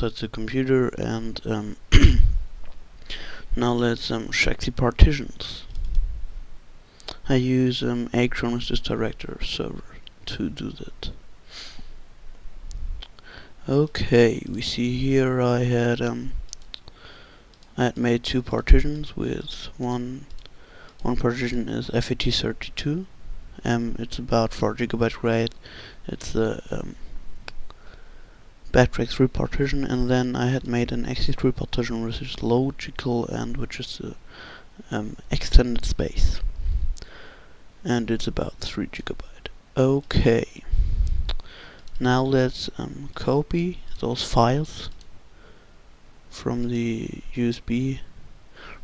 outside the computer, and now let's check the partitions. I use Acron as this director server to do that. Okay, we see here I had made two partitions with one partition is FAT32. It's about 4 GB RAID. It's the Backtrack 3 partition, and then I had made an XC3 partition which is logical and which is extended space, and it's about 3 GB. Okay, now let's copy those files from the USB,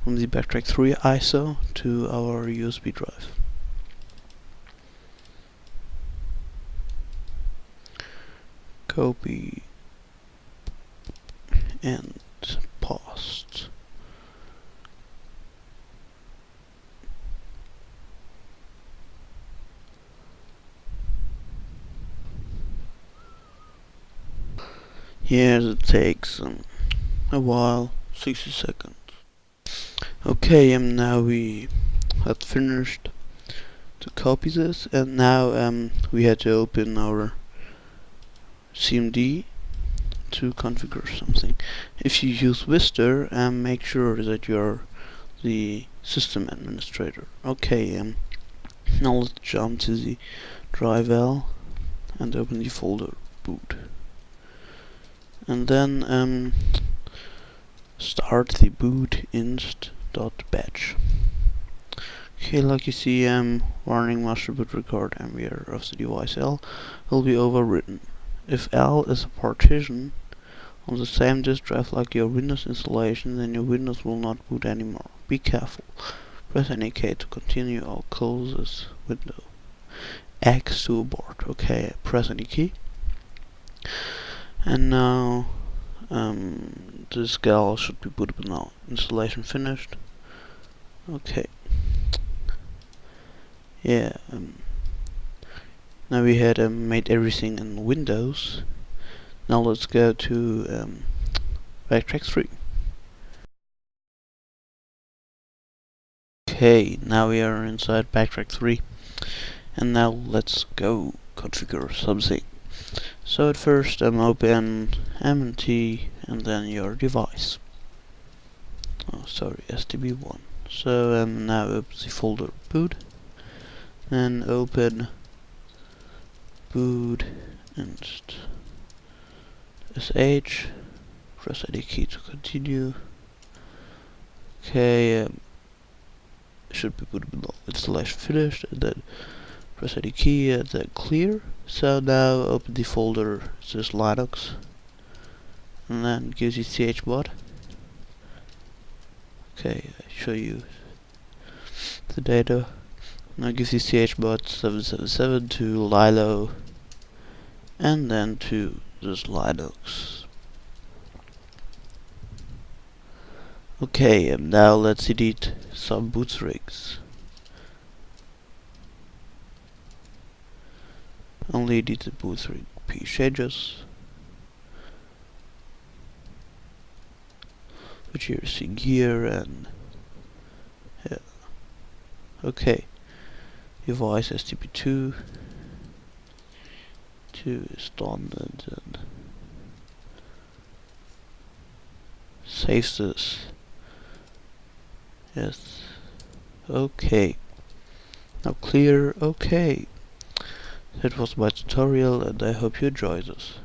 from the Backtrack 3 ISO to our USB drive. Copy and paste. Here it takes a while, 60 seconds. Okay, now we have finished to copy this, and now we had to open our CMD to configure something. If you use Vista, make sure that you're the system administrator. Okay, now let's jump to the drive L and open the folder boot, and then start the boot inst.batch. Okay, like you see, warning master boot record MBR of the device L will be overwritten. If L is a partition on the same disk drive like your Windows installation, then your Windows will not boot anymore. Be careful. Press any key to continue or close this window. X to abort. Okay, press any key. And now this gal should be bootable now. Installation finished. Okay. Yeah. Now we had made everything in Windows. Now let's go to Backtrack 3. Okay, now we are inside Backtrack 3, and now let's go configure something. So at first open MT and then your device. Oh, sorry, STB1. So now open the folder boot, and open boot inst sh, press any key to continue. Okay, should be bootable. Installation finished, and then press any key and then clear. So now open the folder sys Linux, and then gives you chmod. Okay, I show you the data. Now gives you chmod 777 to Lilo, and then to this Linux. Okay, and now let's edit some boot strings. Only edit the boot string p changes, which you're seeing here, and yeah. Okay, device STP2 is done, and then save this. Yes. Okay. Now clear. Okay. That was my tutorial, and I hope you enjoyed this.